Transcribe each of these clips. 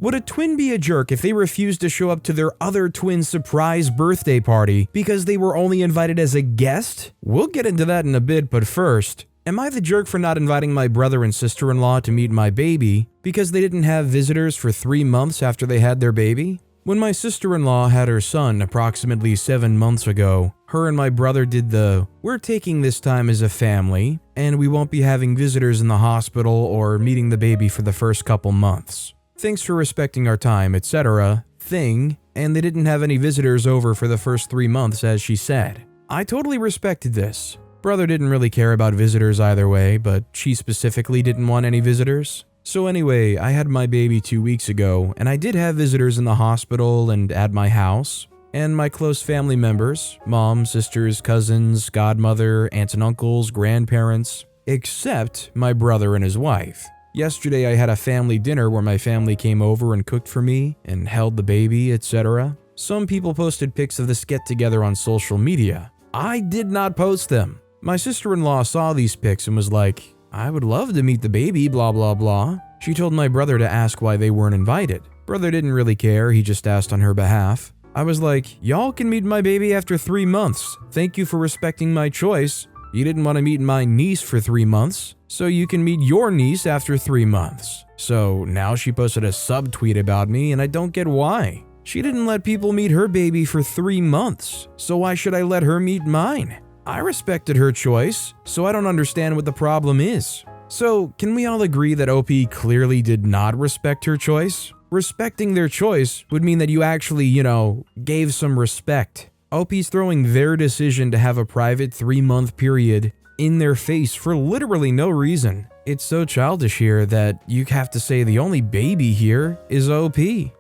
Would a twin be a jerk if they refused to show up to their other twin's surprise birthday party because they were only invited as a guest? We'll get into that in a bit, but first, am I the jerk for not inviting my brother and sister-in-law to meet my baby because they didn't have visitors for 3 months after they had their baby? When my sister-in-law had her son approximately 7 months ago, her and my brother did we're taking this time as a family, and we won't be having visitors in the hospital or meeting the baby for the first couple months. Thanks for respecting our time, etc. thing, and they didn't have any visitors over for the first 3 months, as she said. I totally respected this. Brother didn't really care about visitors either way, but she specifically didn't want any visitors. So anyway, I had my baby 2 weeks ago, and I did have visitors in the hospital and at my house, and my close family members, mom, sisters, cousins, godmother, aunts and uncles, grandparents, except my brother and his wife. Yesterday I had a family dinner where my family came over and cooked for me and held the baby, etc. Some people posted pics of this get-together on social media. I did not post them. My sister-in-law saw these pics and was like, I would love to meet the baby, blah blah blah. She told my brother to ask why they weren't invited. Brother didn't really care, he just asked on her behalf. I was like, y'all can meet my baby after 3 months. Thank you for respecting my choice. You didn't want to meet my niece for 3 months, so you can meet your niece after 3 months. So now she posted a sub-tweet about me and I don't get why. She didn't let people meet her baby for 3 months, so why should I let her meet mine? I respected her choice, so I don't understand what the problem is. So, can we all agree that OP clearly did not respect her choice? Respecting their choice would mean that you actually, gave some respect. OP's throwing their decision to have a private 3-month period in their face for literally no reason. It's so childish here that you have to say the only baby here is OP.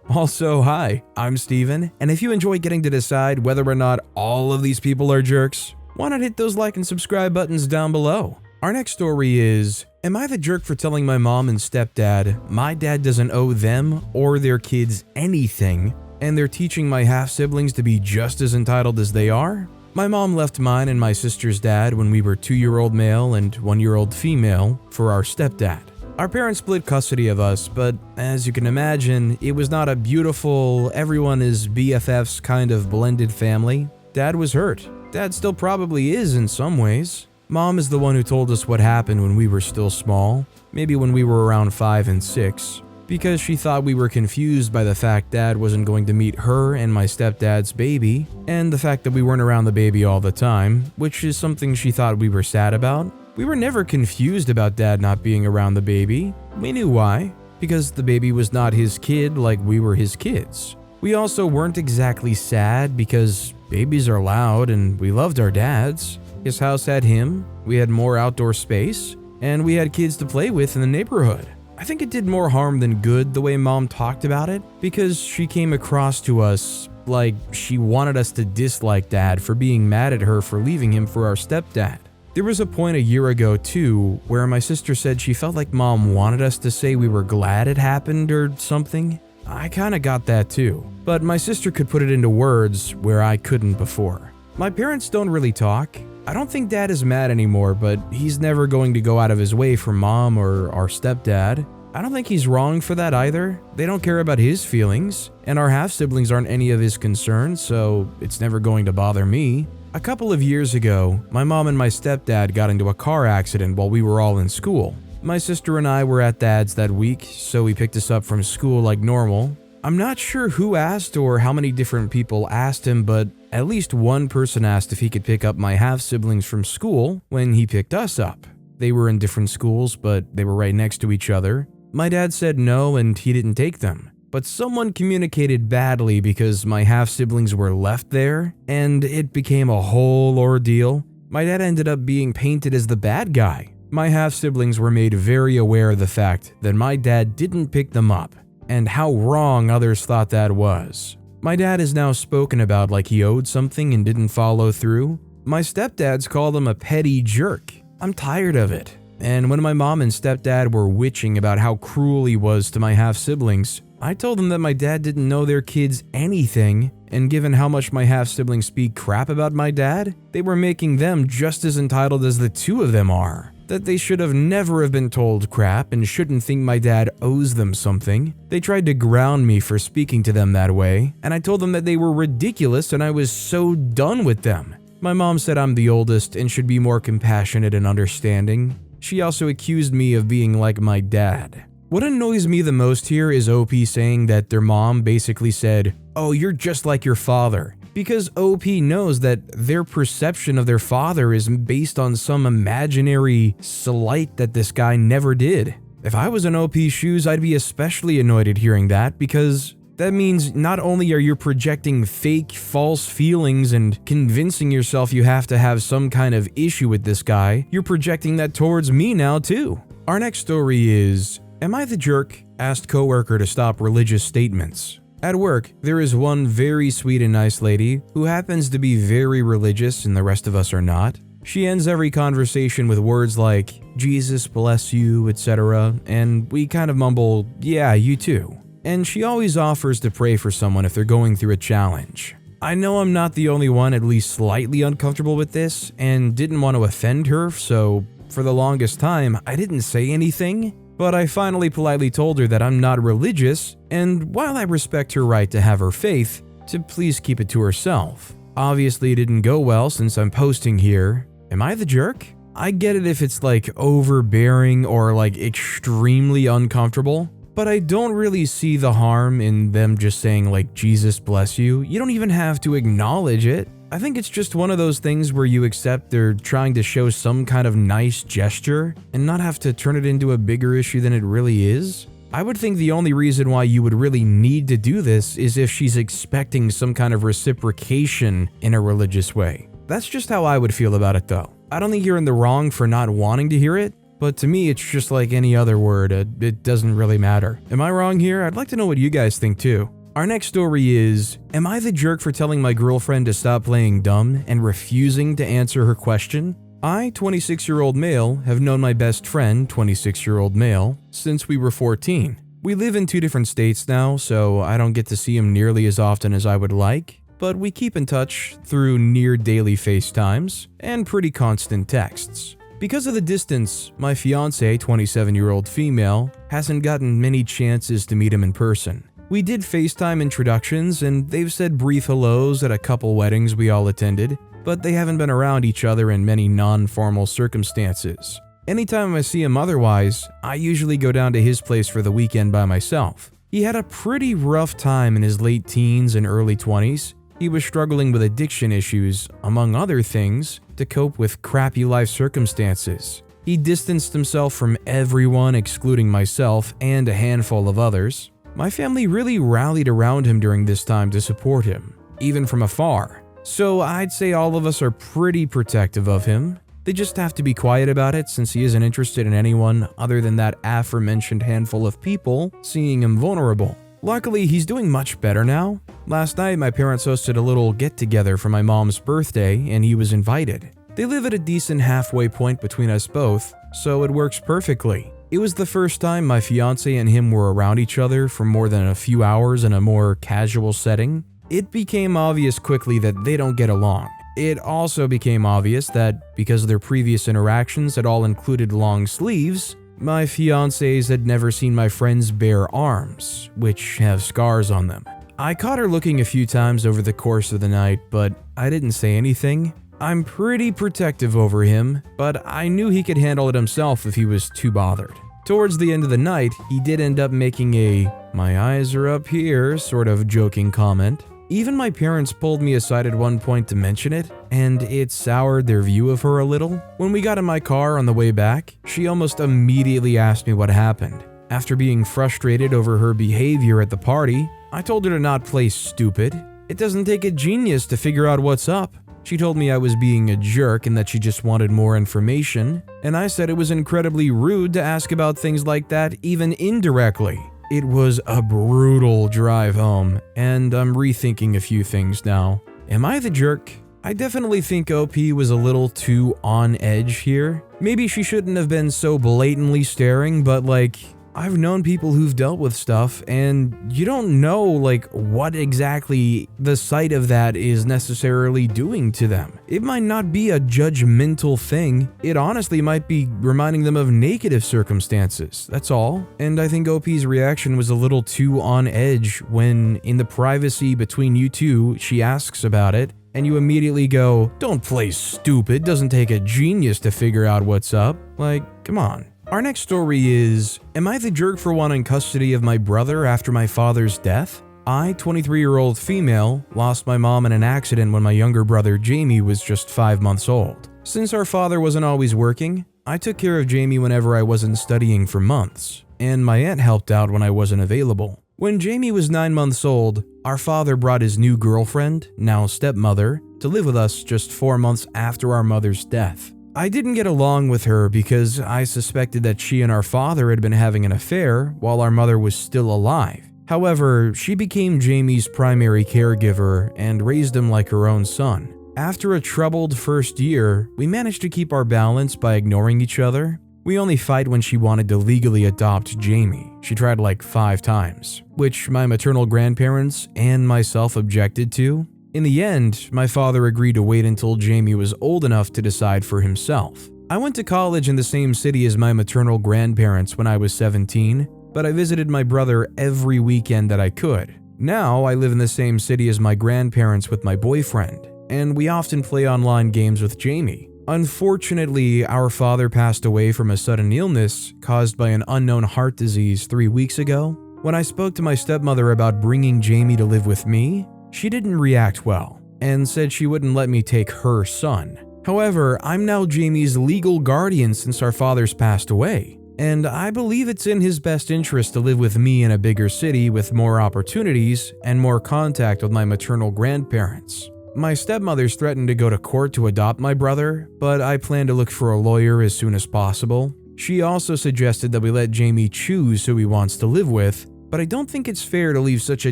Also, hi, I'm Steven, and if you enjoy getting to decide whether or not all of these people are jerks, why not hit those like and subscribe buttons down below? Our next story is, am I the jerk for telling my mom and stepdad my dad doesn't owe them or their kids anything, and they're teaching my half-siblings to be just as entitled as they are? My mom left mine and my sister's dad when we were 2-year-old male and 1-year-old female for our stepdad. Our parents split custody of us, but as you can imagine, it was not a beautiful, everyone is BFFs kind of blended family. Dad was hurt. Dad still probably is in some ways. Mom is the one who told us what happened when we were still small, maybe when we were around 5 and 6, because she thought we were confused by the fact Dad wasn't going to meet her and my stepdad's baby, and the fact that we weren't around the baby all the time, which is something she thought we were sad about. We were never confused about Dad not being around the baby. We knew why, because the baby was not his kid like we were his kids. We also weren't exactly sad because babies are loud and we loved our dads. His house had him, we had more outdoor space, and we had kids to play with in the neighborhood. I think it did more harm than good the way Mom talked about it, because she came across to us like she wanted us to dislike Dad for being mad at her for leaving him for our stepdad. There was a point a year ago too where my sister said she felt like Mom wanted us to say we were glad it happened or something. I kinda got that too, but my sister could put it into words where I couldn't before. My parents don't really talk. I don't think Dad is mad anymore, but he's never going to go out of his way for Mom or our stepdad. I don't think he's wrong for that either. They don't care about his feelings, and our half-siblings aren't any of his concern, so it's never going to bother me. A couple of years ago, my mom and my stepdad got into a car accident while we were all in school. My sister and I were at Dad's that week, so he picked us up from school like normal. I'm not sure who asked or how many different people asked him, but at least one person asked if he could pick up my half-siblings from school when he picked us up. They were in different schools, but they were right next to each other. My dad said no and he didn't take them. But someone communicated badly because my half-siblings were left there, and it became a whole ordeal. My dad ended up being painted as the bad guy. My half-siblings were made very aware of the fact that my dad didn't pick them up, and how wrong others thought that was. My dad is now spoken about like he owed something and didn't follow through. My stepdads called him a petty jerk. I'm tired of it. And when my mom and stepdad were witching about how cruel he was to my half-siblings, I told them that my dad didn't know their kids anything, and given how much my half-siblings speak crap about my dad, they were making them just as entitled as the two of them are. that they should have never have been told crap and shouldn't think my dad owes them something. They tried to ground me for speaking to them that way, and I told them that they were ridiculous and I was so done with them. My mom said I'm the oldest and should be more compassionate and understanding. She also accused me of being like my dad. What annoys me the most here is OP saying that their mom basically said, "Oh, you're just like your father." Because OP knows that their perception of their father is based on some imaginary slight that this guy never did. If I was in OP's shoes, I'd be especially annoyed at hearing that, because that means not only are you projecting fake, false feelings and convincing yourself you have to have some kind of issue with this guy, you're projecting that towards me now too. Our next story is, Am I the Jerk? Asked coworker to stop religious statements. At work, there is one very sweet and nice lady who happens to be very religious and the rest of us are not. She ends every conversation with words like, "Jesus bless you," etc., and we kind of mumble, "Yeah, you too." And she always offers to pray for someone if they're going through a challenge. I know I'm not the only one at least slightly uncomfortable with this and didn't want to offend her, so for the longest time, I didn't say anything. But I finally politely told her that I'm not religious, and while I respect her right to have her faith, to please keep it to herself. Obviously it didn't go well since I'm posting here. Am I the jerk? I get it if it's like overbearing or like extremely uncomfortable, but I don't really see the harm in them just saying like, "Jesus bless you." You don't even have to acknowledge it. I think it's just one of those things where you accept they're trying to show some kind of nice gesture and not have to turn it into a bigger issue than it really is. I would think the only reason why you would really need to do this is if she's expecting some kind of reciprocation in a religious way. That's just how I would feel about it though. I don't think you're in the wrong for not wanting to hear it, but to me it's just like any other word, it doesn't really matter. Am I wrong here? I'd like to know what you guys think too. Our next story is, am I the jerk for telling my girlfriend to stop playing dumb and refusing to answer her question? I, 26-year-old male, have known my best friend, 26-year-old male, since we were 14. We live in 2 different states now, so I don't get to see him nearly as often as I would like, but we keep in touch through near daily FaceTimes and pretty constant texts. Because of the distance, my fiancée, 27-year-old female, hasn't gotten many chances to meet him in person. We did FaceTime introductions and they've said brief hellos at a couple weddings we all attended, but they haven't been around each other in many non-formal circumstances. Anytime I see him otherwise, I usually go down to his place for the weekend by myself. He had a pretty rough time in his late teens and early 20s. He was struggling with addiction issues, among other things, to cope with crappy life circumstances. He distanced himself from everyone excluding myself and a handful of others. My family really rallied around him during this time to support him, even from afar. So I'd say all of us are pretty protective of him. They just have to be quiet about it since he isn't interested in anyone other than that aforementioned handful of people seeing him vulnerable. Luckily, he's doing much better now. Last night, my parents hosted a little get-together for my mom's birthday and he was invited. They live at a decent halfway point between us both, so it works perfectly. It was the first time my fiancé and him were around each other for more than a few hours in a more casual setting. It became obvious quickly that they don't get along. It also became obvious that, because their previous interactions had all included long sleeves, my fiancés had never seen my friend's bare arms, which have scars on them. I caught her looking a few times over the course of the night, but I didn't say anything. I'm pretty protective over him, but I knew he could handle it himself if he was too bothered. Towards the end of the night, he did end up making a "my eyes are up here" sort of joking comment. Even my parents pulled me aside at one point to mention it, and it soured their view of her a little. When we got in my car on the way back, she almost immediately asked me what happened. After being frustrated over her behavior at the party, I told her to not play stupid. It doesn't take a genius to figure out what's up. She told me I was being a jerk and that she just wanted more information, and I said it was incredibly rude to ask about things like that even indirectly. It was a brutal drive home, and I'm rethinking a few things now. Am I the jerk? I definitely think OP was a little too on edge here. Maybe she shouldn't have been so blatantly staring, but like, I've known people who've dealt with stuff, and you don't know like what exactly the sight of that is necessarily doing to them. It might not be a judgmental thing. It honestly might be reminding them of negative circumstances. That's all. And I think OP's reaction was a little too on edge when, in the privacy between you two, she asks about it, and you immediately go, "Don't play stupid. Doesn't take a genius to figure out what's up." Like, come on. Our next story is, am I the jerk for wanting custody of my brother after my father's death? I, 23-year-old female, lost my mom in an accident when my younger brother Jamie was just 5 months old. Since our father wasn't always working, I took care of Jamie whenever I wasn't studying for months, and my aunt helped out when I wasn't available. When Jamie was 9 months old, our father brought his new girlfriend, now stepmother, to live with us just 4 months after our mother's death. I didn't get along with her because I suspected that she and our father had been having an affair while our mother was still alive. However, she became Jamie's primary caregiver and raised him like her own son. After a troubled first year, we managed to keep our balance by ignoring each other. We only fight when she wanted to legally adopt Jamie. She tried like 5 times, which my maternal grandparents and myself objected to. In the end, my father agreed to wait until Jamie was old enough to decide for himself. I went to college in the same city as my maternal grandparents when I was 17, but I visited my brother every weekend that I could. Now, I live in the same city as my grandparents with my boyfriend, and we often play online games with Jamie. Unfortunately, our father passed away from a sudden illness caused by an unknown heart disease 3 weeks ago. When I spoke to my stepmother about bringing Jamie to live with me, she didn't react well and said she wouldn't let me take her son. However, I'm now Jamie's legal guardian since our fathers passed away, and I believe it's in his best interest to live with me in a bigger city with more opportunities and more contact with my maternal grandparents. My stepmother's threatened to go to court to adopt my brother, but I plan to look for a lawyer as soon as possible. She also suggested that we let Jamie choose who he wants to live with, but I don't think it's fair to leave such a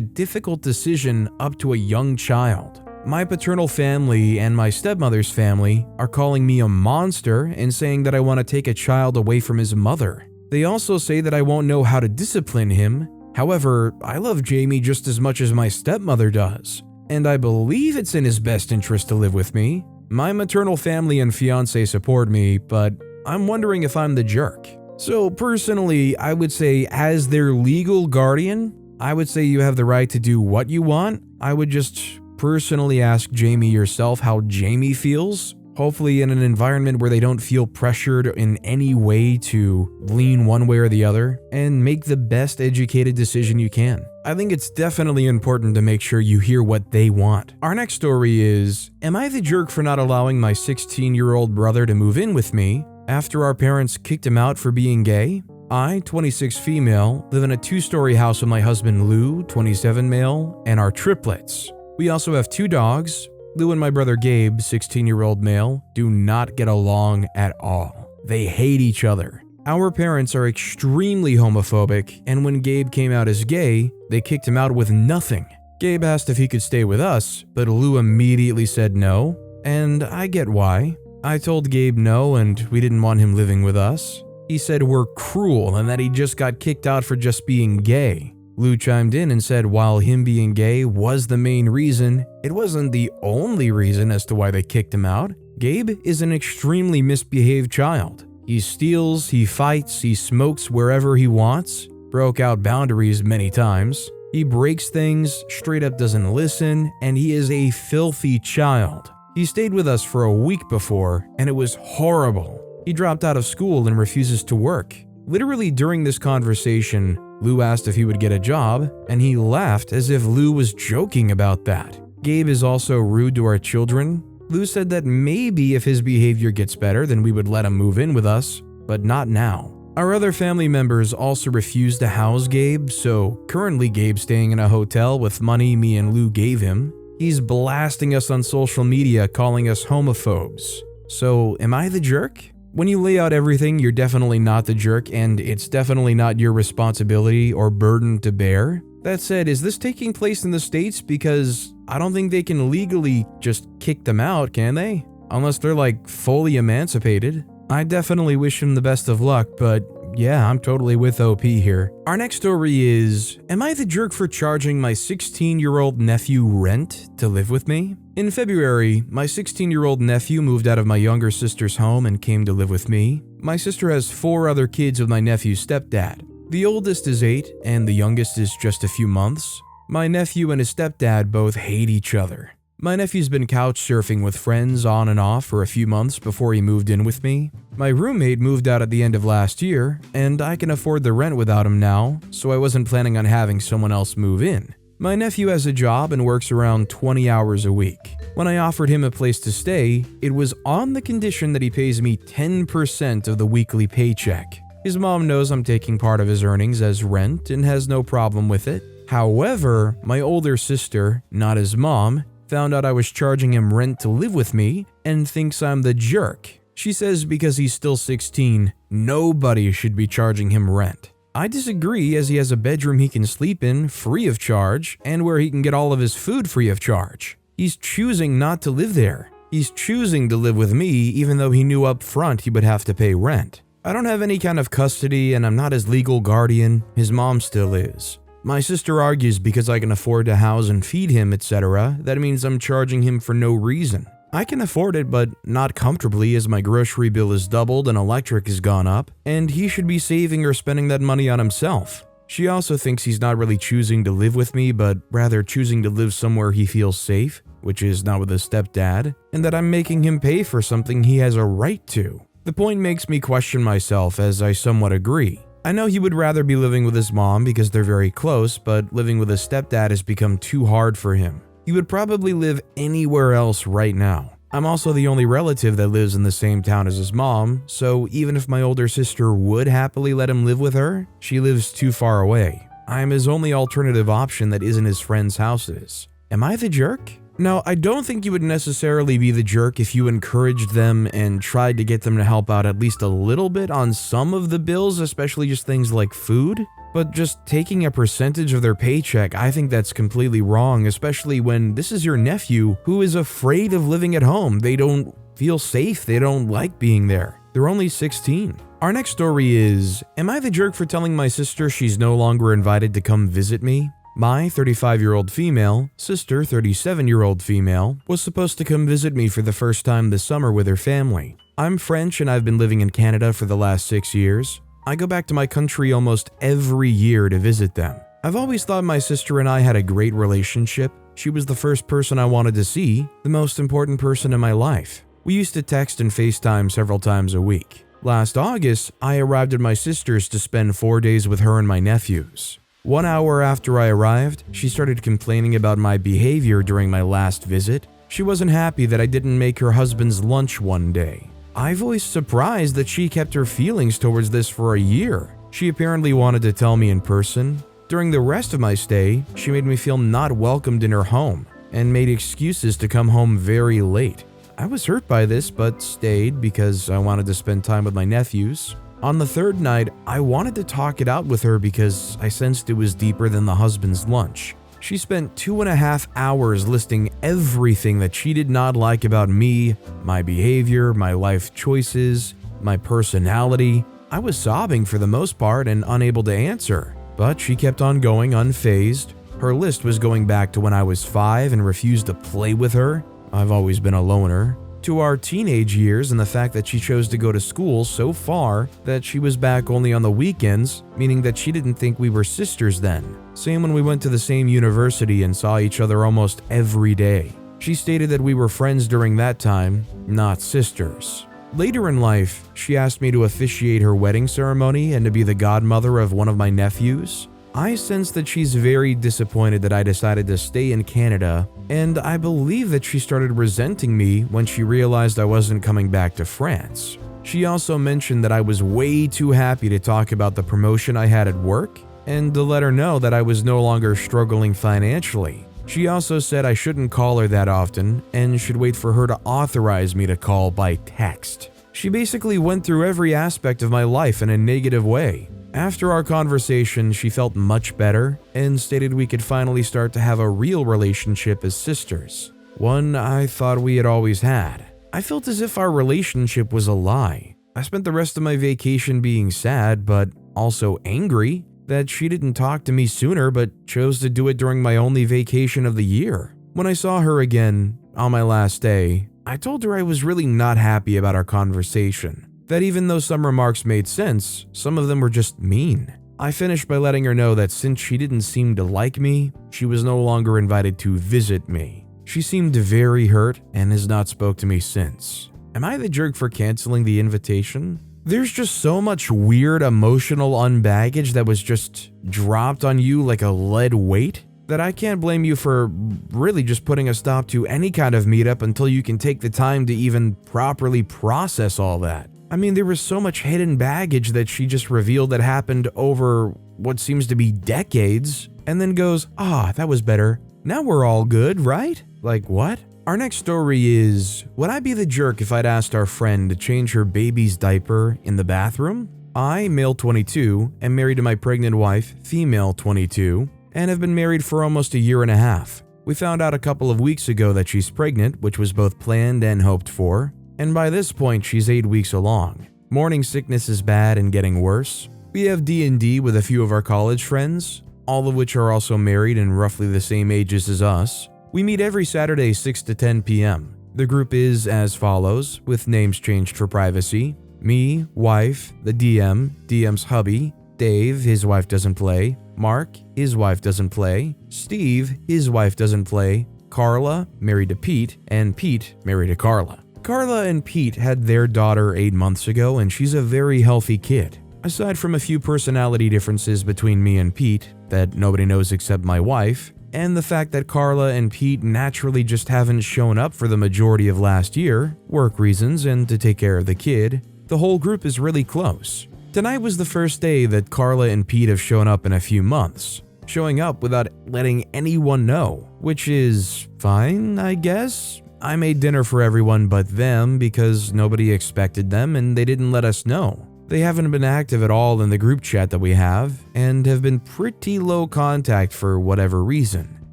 difficult decision up to a young child. My paternal family and my stepmother's family are calling me a monster and saying that I want to take a child away from his mother. They also say that I won't know how to discipline him. However, I love Jamie just as much as my stepmother does, and I believe it's in his best interest to live with me. My maternal family and fiance support me, but I'm wondering if I'm the jerk. So personally, I would say as their legal guardian, I would say you have the right to do what you want. I would just personally ask Jamie yourself how Jamie feels, hopefully in an environment where they don't feel pressured in any way to lean one way or the other, and make the best educated decision you can. I think it's definitely important to make sure you hear what they want. Our next story is, am I the jerk for not allowing my 16-year-old brother to move in with me after our parents kicked him out for being gay? I, 26 female, live in a 2-story house with my husband Lou, 27 male, and our triplets. We also have 2 dogs. Lou and my brother Gabe, 16-year-old male, do not get along at all. They hate each other. Our parents are extremely homophobic, and when Gabe came out as gay, they kicked him out with nothing. Gabe asked if he could stay with us, but Lou immediately said no, and I get why. I told Gabe no, and we didn't want him living with us. He said we're cruel and that he just got kicked out for just being gay. Lou chimed in and said while him being gay was the main reason, it wasn't the only reason as to why they kicked him out. Gabe is an extremely misbehaved child. He steals, he fights, he smokes wherever he wants, broke out boundaries many times. He breaks things, straight up doesn't listen, and he is a filthy child. He stayed with us for a week before, and it was horrible. He dropped out of school and refuses to work. Literally during this conversation, Lou asked if he would get a job, and he laughed as if Lou was joking about that. Gabe is also rude to our children. Lou said that maybe if his behavior gets better, then we would let him move in with us, but not now. Our other family members also refused to house Gabe, so currently Gabe's staying in a hotel with money me and Lou gave him. He's blasting us on social media, calling us homophobes. So, am I the jerk? When you lay out everything, you're definitely not the jerk, and it's definitely not your responsibility or burden to bear. That said, is this taking place in the States? Because I don't think they can legally just kick them out, can they? Unless they're like fully emancipated. I definitely wish him the best of luck, but yeah, I'm totally with OP here. Our next story is, am I the jerk for charging my 16-year-old nephew rent to live with me? In February, my 16-year-old nephew moved out of my younger sister's home and came to live with me. My sister has 4 other kids with my nephew's stepdad. The oldest is 8 and the youngest is just a few months. My nephew and his stepdad both hate each other. My nephew's been couch surfing with friends on and off for a few months before he moved in with me. My roommate moved out at the end of last year, and I can afford the rent without him now, so I wasn't planning on having someone else move in. My nephew has a job and works around 20 hours a week. When I offered him a place to stay, it was on the condition that he pays me 10% of the weekly paycheck. His mom knows I'm taking part of his earnings as rent and has no problem with it. However, my older sister, not his mom, found out I was charging him rent to live with me and thinks I'm the jerk. She says because he's still 16, nobody should be charging him rent. I disagree, as he has a bedroom he can sleep in free of charge and where he can get all of his food free of charge. He's choosing not to live there. He's choosing to live with me even though he knew up front he would have to pay rent. I don't have any kind of custody and I'm not his legal guardian. His mom still is. My sister argues because I can afford to house and feed him, etc., that means I'm charging him for no reason. I can afford it, but not comfortably, as my grocery bill is doubled and electric has gone up, and he should be saving or spending that money on himself. She also thinks he's not really choosing to live with me, but rather choosing to live somewhere he feels safe, which is not with his stepdad, and that I'm making him pay for something he has a right to. The point makes me question myself, as I somewhat agree. I know he would rather be living with his mom because they're very close, but living with his stepdad has become too hard for him. He would probably live anywhere else right now. I'm also the only relative that lives in the same town as his mom, so even if my older sister would happily let him live with her, she lives too far away. I am his only alternative option that isn't his friends' houses. Am I the jerk? No, I don't think you would necessarily be the jerk if you encouraged them and tried to get them to help out at least a little bit on some of the bills, especially just things like food. But just taking a percentage of their paycheck, I think that's completely wrong, especially when this is your nephew who is afraid of living at home. They don't feel safe. They don't like being there. They're only 16. Our next story is, am I the jerk for telling my sister she's no longer invited to come visit me? My 35-year-old female, sister 37-year-old female, was supposed to come visit me for the first time this summer with her family. I'm French and I've been living in Canada for the last 6 years. I go back to my country almost every year to visit them. I've always thought my sister and I had a great relationship. She was the first person I wanted to see, the most important person in my life. We used to text and FaceTime several times a week. Last August, I arrived at my sister's to spend 4 days with her and my nephews. 1 hour after I arrived, she started complaining about my behavior during my last visit. She wasn't happy that I didn't make her husband's lunch one day. I voiced surprise that she kept her feelings towards this for a year. She apparently wanted to tell me in person. During the rest of my stay, she made me feel not welcomed in her home and made excuses to come home very late. I was hurt by this, but stayed because I wanted to spend time with my nephews. On the third night, I wanted to talk it out with her because I sensed it was deeper than the husband's lunch. She spent 2.5 hours listing everything that she did not like about me, my behavior, my life choices, my personality. I was sobbing for the most part and unable to answer, but she kept on going unfazed. Her list was going back to when I was 5 and refused to play with her. I've always been a loner. To our teenage years and the fact that she chose to go to school so far that she was back only on the weekends, meaning that she didn't think we were sisters then. Same when we went to the same university and saw each other almost every day. She stated that we were friends during that time, not sisters. Later in life, she asked me to officiate her wedding ceremony and to be the godmother of one of my nephews. I sense that she's very disappointed that I decided to stay in Canada, and I believe that she started resenting me when she realized I wasn't coming back to France. She also mentioned that I was way too happy to talk about the promotion I had at work, and to let her know that I was no longer struggling financially. She also said I shouldn't call her that often, and should wait for her to authorize me to call by text. She basically went through every aspect of my life in a negative way. After our conversation, she felt much better and stated we could finally start to have a real relationship as sisters. One I thought we had always had. I felt as if our relationship was a lie. I spent the rest of my vacation being sad, but also angry that she didn't talk to me sooner but chose to do it during my only vacation of the year. When I saw her again on my last day, I told her I was really not happy about our conversation, that even though some remarks made sense, some of them were just mean. I finished by letting her know that since she didn't seem to like me, she was no longer invited to visit me. She seemed very hurt and has not spoke to me since. Am I the jerk for canceling the invitation? There's just so much weird emotional unbaggage that was just dropped on you like a lead weight that I can't blame you for really just putting a stop to any kind of meetup until you can take the time to even properly process all that. I mean, there was so much hidden baggage that she just revealed that happened over what seems to be decades, and then goes, that was better. Now we're all good, right? Like what? Our next story is, would I be the jerk if I'd asked our friend to change her baby's diaper in the bathroom? I, male 22, am married to my pregnant wife, female 22, and have been married for almost a year and a half. We found out a couple of weeks ago that she's pregnant, which was both planned and hoped for, and by this point she's 8 weeks along. Morning sickness is bad and getting worse. We have D&D with a few of our college friends, all of which are also married and roughly the same ages as us. We meet every Saturday 6 to 10 p.m. The group is as follows, with names changed for privacy. Me, wife, the DM, DM's hubby, Dave, his wife doesn't play, Mark, his wife doesn't play, Steve, his wife doesn't play, Carla, married to Pete, and Pete, married to Carla. Carla and Pete had their daughter 8 months ago, and she's a very healthy kid. Aside from a few personality differences between me and Pete that nobody knows except my wife, and the fact that Carla and Pete naturally just haven't shown up for the majority of last year, work reasons and to take care of the kid, the whole group is really close. Tonight was the first day that Carla and Pete have shown up in a few months, showing up without letting anyone know, which is fine, I guess. I made dinner for everyone but them because nobody expected them and they didn't let us know. They haven't been active at all in the group chat that we have and have been pretty low contact for whatever reason.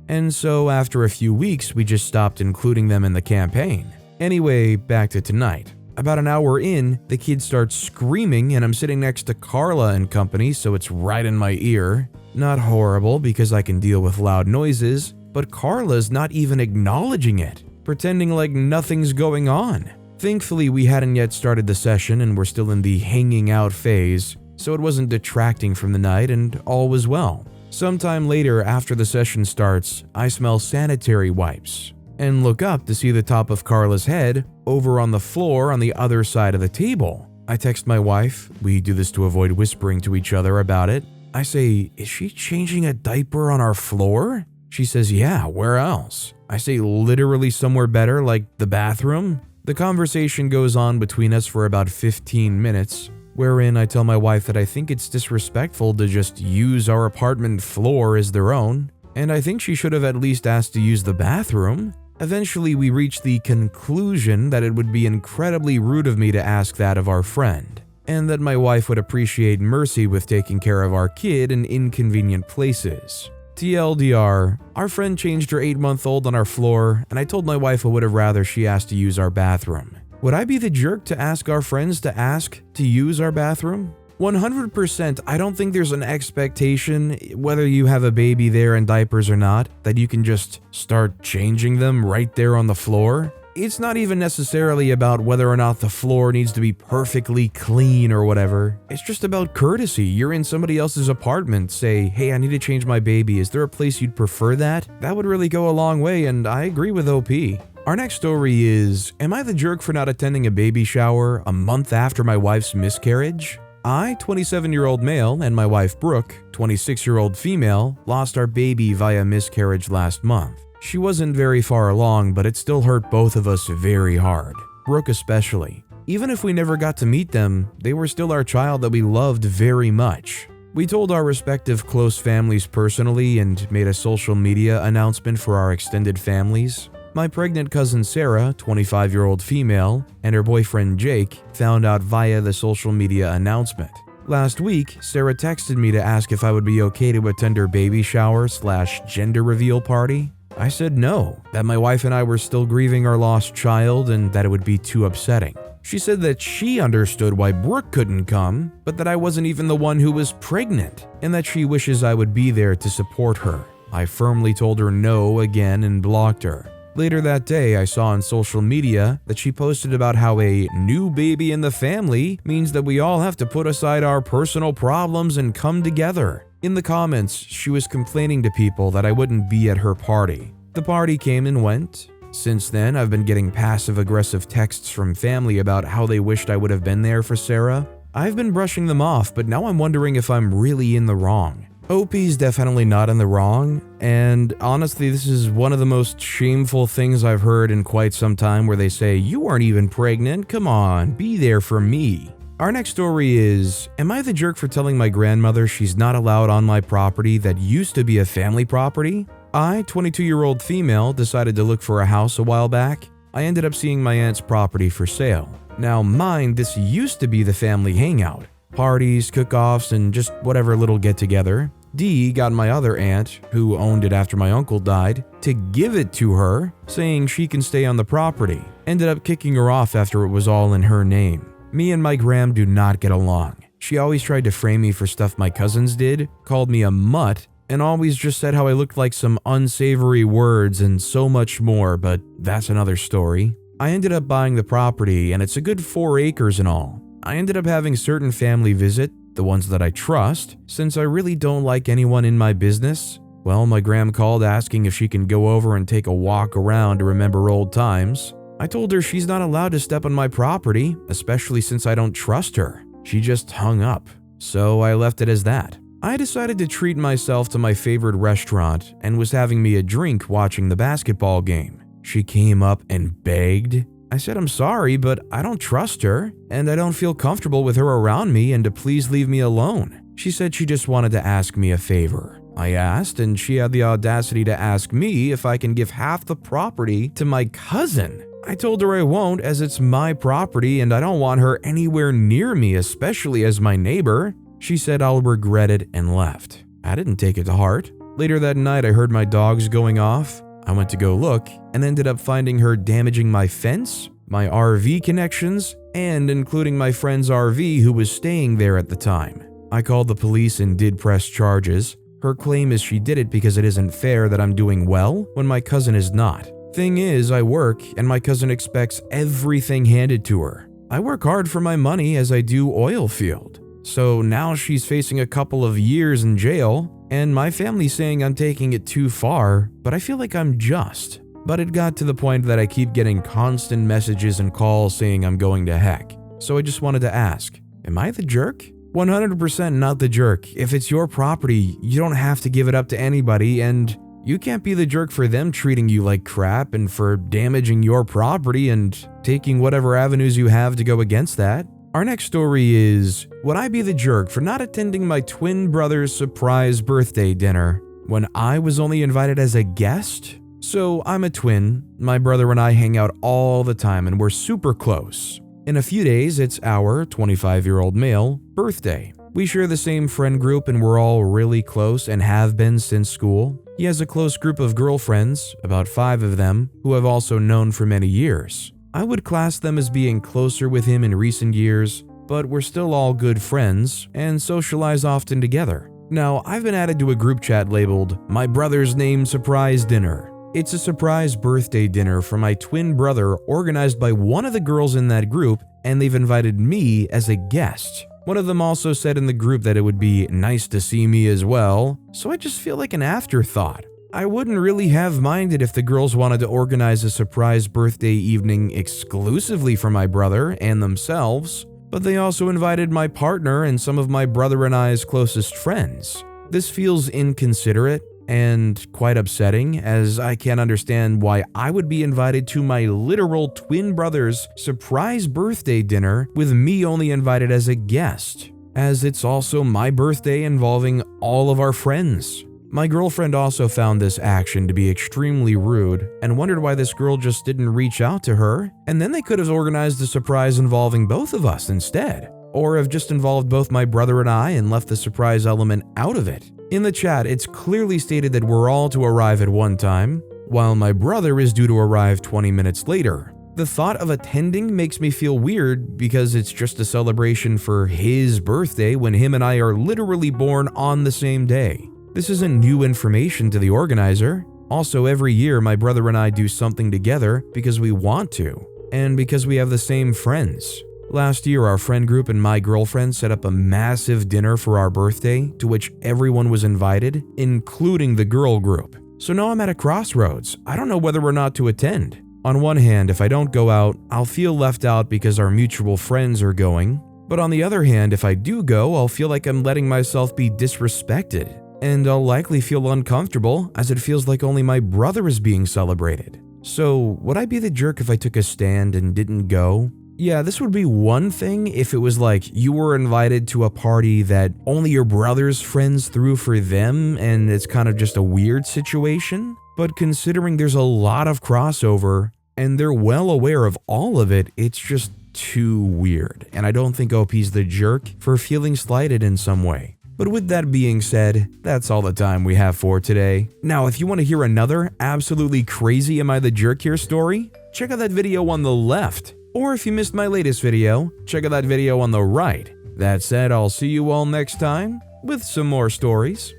And so after a few weeks, we just stopped including them in the campaign. Anyway, back to tonight. About an hour in, the kid starts screaming and I'm sitting next to Carla and company, so it's right in my ear. Not horrible because I can deal with loud noises, but Carla's not even acknowledging it, pretending like nothing's going on. Thankfully, we hadn't yet started the session and we're still in the hanging out phase, so it wasn't detracting from the night and all was well. Sometime later, after the session starts, I smell sanitary wipes and look up to see the top of Carla's head over on the floor on the other side of the table. I text my wife. We do this to avoid whispering to each other about it. I say, "Is she changing a diaper on our floor?" She says, "Yeah, where else?" I say, "Literally somewhere better, like the bathroom?" The conversation goes on between us for about 15 minutes, wherein I tell my wife that I think it's disrespectful to just use our apartment floor as their own, and I think she should have at least asked to use the bathroom. Eventually, we reach the conclusion that it would be incredibly rude of me to ask that of our friend, and that my wife would appreciate mercy with taking care of our kid in inconvenient places. TLDR, our friend changed her 8-month-old on our floor, and I told my wife I would have rather she asked to use our bathroom. Would I be the jerk to ask our friends to ask to use our bathroom? 100%, I don't think there's an expectation, whether you have a baby there in diapers or not, that you can just start changing them right there on the floor. It's not even necessarily about whether or not the floor needs to be perfectly clean or whatever. It's just about courtesy. You're in somebody else's apartment. Say, "Hey, I need to change my baby. Is there a place you'd prefer that?" That would really go a long way, and I agree with OP. Our next story is, am I the jerk for not attending a baby shower a month after my wife's miscarriage? I, 27-year-old male, and my wife Brooke, 26-year-old female, lost our baby via miscarriage last month. She wasn't very far along, but it still hurt both of us very hard, Brooke especially. Even if we never got to meet them, they were still our child that we loved very much. We told our respective close families personally and made a social media announcement for our extended families. My pregnant cousin Sarah, 25-year-old female, and her boyfriend Jake found out via the social media announcement. Last week, Sarah texted me to ask if I would be okay to attend her baby shower/gender reveal party. I said no, that my wife and I were still grieving our lost child and that it would be too upsetting. She said that she understood why Brooke couldn't come, but that I wasn't even the one who was pregnant, and that she wishes I would be there to support her. I firmly told her no again and blocked her. Later that day, I saw on social media that she posted about how a new baby in the family means that we all have to put aside our personal problems and come together. In the comments, she was complaining to people that I wouldn't be at her party. The party came and went. Since then, I've been getting passive-aggressive texts from family about how they wished I would have been there for Sarah. I've been brushing them off, but now I'm wondering if I'm really in the wrong. OP's definitely not in the wrong, and honestly, this is one of the most shameful things I've heard in quite some time, where they say, "You aren't even pregnant, come on, be there for me." Our next story is, am I the jerk for telling my grandmother she's not allowed on my property that used to be a family property? I, 22-year-old female, decided to look for a house a while back. I ended up seeing my aunt's property for sale. Now mind, this used to be the family hangout. Parties, cook-offs, and just whatever little get-together. Dee got my other aunt, who owned it after my uncle died, to give it to her, saying she can stay on the property. Ended up kicking her off after it was all in her name. Me and my gram do not get along. She always tried to frame me for stuff my cousins did, called me a mutt, and always just said how I looked like some unsavory words and so much more, but that's another story. I ended up buying the property, and it's a good 4 acres and all. I ended up having certain family visit, the ones that I trust, since I really don't like anyone in my business. Well, my gram called asking if she can go over and take a walk around to remember old times. I told her she's not allowed to step on my property, especially since I don't trust her. She just hung up, so I left it as that. I decided to treat myself to my favorite restaurant and was having me a drink watching the basketball game. She came up and begged. I said I'm sorry, but I don't trust her, and I don't feel comfortable with her around me, and to please leave me alone. She said she just wanted to ask me a favor. I asked, and she had the audacity to ask me if I can give half the property to my cousin. I told her I won't, as it's my property and I don't want her anywhere near me, especially as my neighbor. She said I'll regret it and left. I didn't take it to heart. Later that night, I heard my dogs going off. I went to go look and ended up finding her damaging my fence, my RV connections, and including my friend's RV who was staying there at the time. I called the police and did press charges. Her claim is she did it because it isn't fair that I'm doing well when my cousin is not. Thing is, I work and my cousin expects everything handed to her. I work hard for my money as I do oil field. So now she's facing a couple of years in jail, and my family's saying I'm taking it too far, but I feel like I'm just. But it got to the point that I keep getting constant messages and calls saying I'm going to heck. So I just wanted to ask, am I the jerk? 100% not the jerk. If it's your property, you don't have to give it up to anybody, and you can't be the jerk for them treating you like crap and for damaging your property and taking whatever avenues you have to go against that. Our next story is, would I be the jerk for not attending my twin brother's surprise birthday dinner when I was only invited as a guest? So I'm a twin. My brother and I hang out all the time and we're super close. In a few days, it's our 25-year-old male birthday. We share the same friend group and we're all really close and have been since school. He has a close group of girlfriends, about 5 of them, who I've also known for many years. I would class them as being closer with him in recent years, but we're still all good friends and socialize often together. Now, I've been added to a group chat labeled My Brother's Name Surprise Dinner. It's a surprise birthday dinner for my twin brother organized by one of the girls in that group, and they've invited me as a guest. One of them also said in the group that it would be nice to see me as well, so I just feel like an afterthought. I wouldn't really have minded if the girls wanted to organize a surprise birthday evening exclusively for my brother and themselves, but they also invited my partner and some of my brother and I's closest friends. This feels inconsiderate and quite upsetting, as I can't understand why I would be invited to my literal twin brother's surprise birthday dinner with me only invited as a guest, as it's also my birthday involving all of our friends. My girlfriend also found this action to be extremely rude and wondered why this girl just didn't reach out to her, and then they could have organized a surprise involving both of us instead, or have just involved both my brother and I and left the surprise element out of it. In the chat, it's clearly stated that we're all to arrive at one time, while my brother is due to arrive 20 minutes later. The thought of attending makes me feel weird because it's just a celebration for his birthday when him and I are literally born on the same day. This isn't new information to the organizer. Also, every year my brother and I do something together because we want to, and because we have the same friends. Last year, our friend group and my girlfriend set up a massive dinner for our birthday to which everyone was invited, including the girl group. So now I'm at a crossroads. I don't know whether or not to attend. On one hand, if I don't go out, I'll feel left out because our mutual friends are going. But on the other hand, if I do go, I'll feel like I'm letting myself be disrespected. And I'll likely feel uncomfortable as it feels like only my brother is being celebrated. So, would I be the jerk if I took a stand and didn't go? Yeah, this would be one thing if it was like you were invited to a party that only your brother's friends threw for them and it's kind of just a weird situation. But considering there's a lot of crossover and they're well aware of all of it, it's just too weird. And I don't think OP's the jerk for feeling slighted in some way. But with that being said, that's all the time we have for today. Now, if you want to hear another absolutely crazy Am I the Jerk Here story, check out that video on the left. Or if you missed my latest video, check out that video on the right. That said, I'll see you all next time with some more stories.